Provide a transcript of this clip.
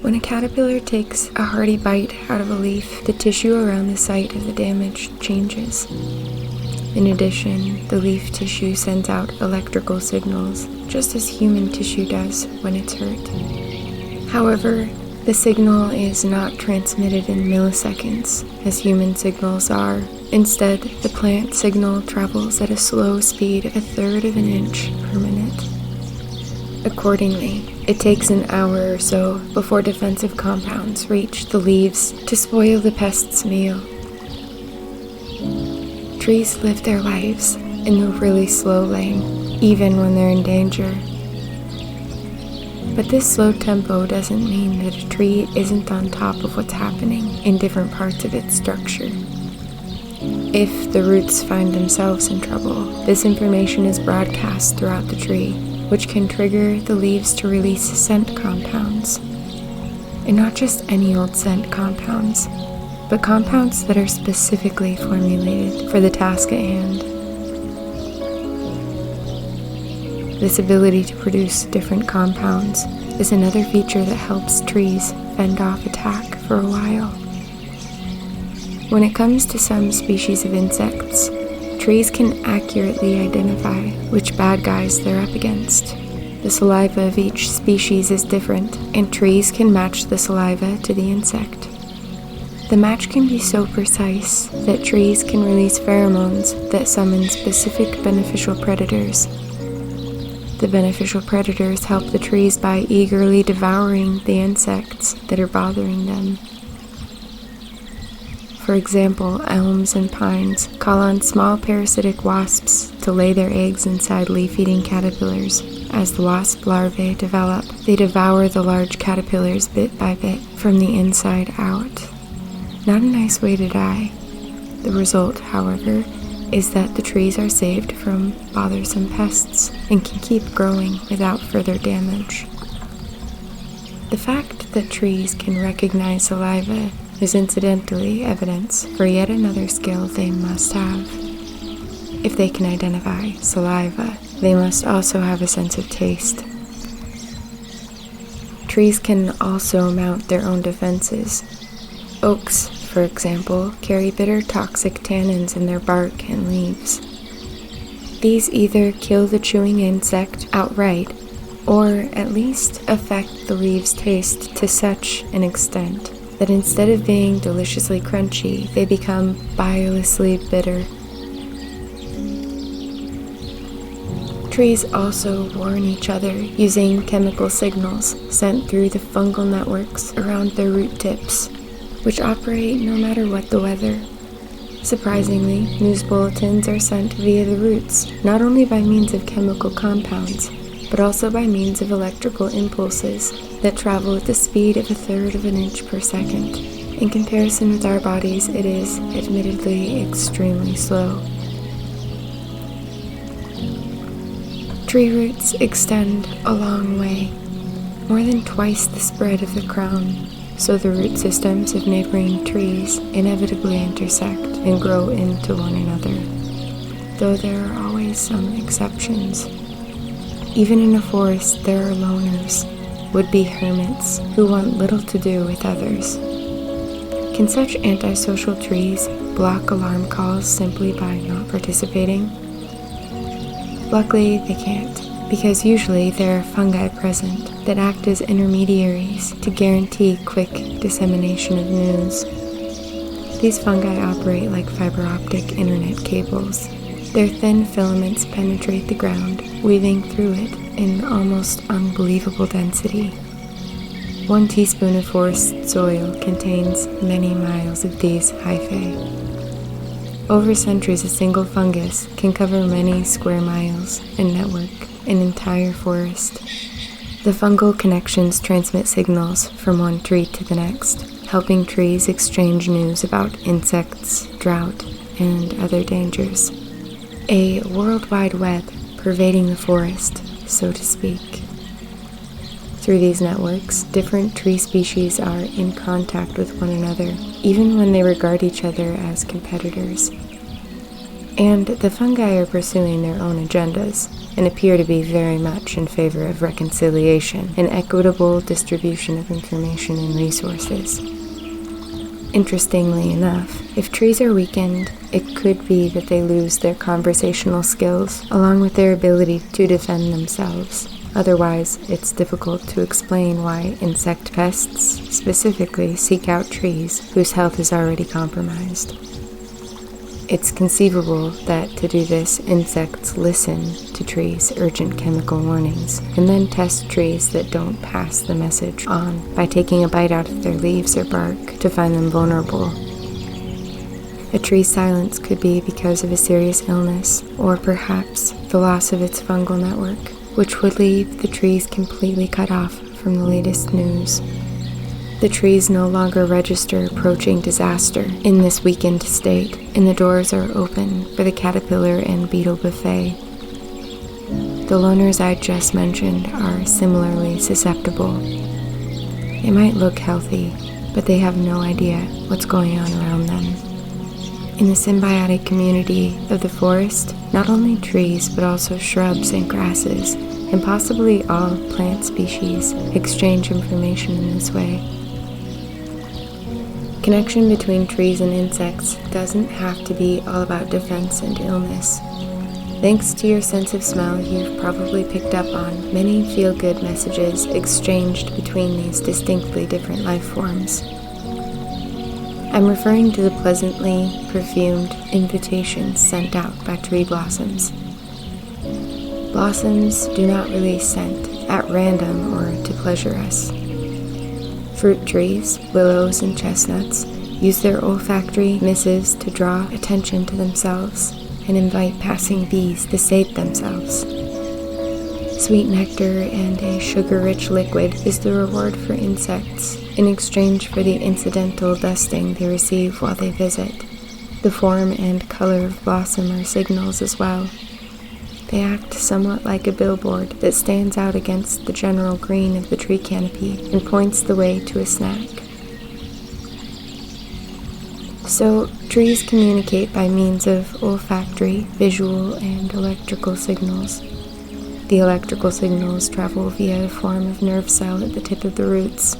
When a caterpillar takes a hearty bite out of a leaf, the tissue around the site of the damage changes. In addition, the leaf tissue sends out electrical signals, just as human tissue does when it's hurt. However, the signal is not transmitted in milliseconds, as human signals are. Instead, the plant signal travels at a slow speed of 1/3 of an inch per minute. Accordingly, it takes an hour or so before defensive compounds reach the leaves to spoil the pest's meal. Trees live their lives in the really slow lane, even when they're in danger. But this slow tempo doesn't mean that a tree isn't on top of what's happening in different parts of its structure. If the roots find themselves in trouble, this information is broadcast throughout the tree, which can trigger the leaves to release scent compounds. And not just any old scent compounds, but compounds that are specifically formulated for the task at hand. This ability to produce different compounds is another feature that helps trees fend off attack for a while. When it comes to some species of insects, trees can accurately identify which bad guys they're up against. The saliva of each species is different, and trees can match the saliva to the insect. The match can be so precise that trees can release pheromones that summon specific beneficial predators. The beneficial predators help the trees by eagerly devouring the insects that are bothering them. For example, elms and pines call on small parasitic wasps to lay their eggs inside leaf-eating caterpillars. As the wasp larvae develop, they devour the large caterpillars bit by bit from the inside out. Not a nice way to die. The result, however, is that the trees are saved from bothersome pests and can keep growing without further damage. The fact that trees can recognize saliva is incidentally evidence for yet another skill they must have. If they can identify saliva, they must also have a sense of taste. Trees can also mount their own defenses. Oaks, for example, carry bitter toxic tannins in their bark and leaves. These either kill the chewing insect outright, or at least affect the leaves' taste to such an extent that instead of being deliciously crunchy, they become biliously bitter. Trees also warn each other using chemical signals sent through the fungal networks around their root tips, which operate no matter what the weather. Surprisingly, news bulletins are sent via the roots, not only by means of chemical compounds, but also by means of electrical impulses that travel at the speed of 1/3 of an inch per second. In comparison with our bodies, it is, admittedly, extremely slow. Tree roots extend a long way, more than twice the spread of the crown, so the root systems of neighboring trees inevitably intersect and grow into one another, though there are always some exceptions. Even in a forest, there are loners, would-be hermits who want little to do with others. Can such antisocial trees block alarm calls simply by not participating? Luckily, they can't, because usually there are fungi present that act as intermediaries to guarantee quick dissemination of news. These fungi operate like fiber optic internet cables. Their thin filaments penetrate the ground, weaving through it in almost unbelievable density. 1 teaspoon of forest soil contains many miles of these hyphae. Over centuries, a single fungus can cover many square miles and network an entire forest. The fungal connections transmit signals from one tree to the next, helping trees exchange news about insects, drought, and other dangers. A worldwide web pervading the forest, so to speak. Through these networks, different tree species are in contact with one another, even when they regard each other as competitors. And the fungi are pursuing their own agendas and appear to be very much in favor of reconciliation and equitable distribution of information and resources. Interestingly enough, if trees are weakened, it could be that they lose their conversational skills along with their ability to defend themselves. Otherwise, it's difficult to explain why insect pests specifically seek out trees whose health is already compromised. It's conceivable that to do this, insects listen to trees' urgent chemical warnings and then test trees that don't pass the message on by taking a bite out of their leaves or bark to find them vulnerable. A tree's silence could be because of a serious illness, or perhaps the loss of its fungal network, which would leave the trees completely cut off from the latest news. The trees no longer register approaching disaster in this weakened state, and the doors are open for the caterpillar and beetle buffet. The loners I just mentioned are similarly susceptible. They might look healthy, but they have no idea what's going on around them. In the symbiotic community of the forest, not only trees but also shrubs and grasses, and possibly all plant species, exchange information in this way. Connection between trees and insects doesn't have to be all about defense and illness. Thanks to your sense of smell, you've probably picked up on many feel-good messages exchanged between these distinctly different life forms. I'm referring to the pleasantly perfumed invitations sent out by tree blossoms. Blossoms do not release scent at random or to pleasure us. Fruit trees, willows, and chestnuts use their olfactory missives to draw attention to themselves and invite passing bees to sate themselves. Sweet nectar and a sugar-rich liquid is the reward for insects in exchange for the incidental dusting they receive while they visit. The form and color of blossom are signals as well. They act somewhat like a billboard that stands out against the general green of the tree canopy and points the way to a snack. So, trees communicate by means of olfactory, visual, and electrical signals. The electrical signals travel via a form of nerve cell at the tip of the roots,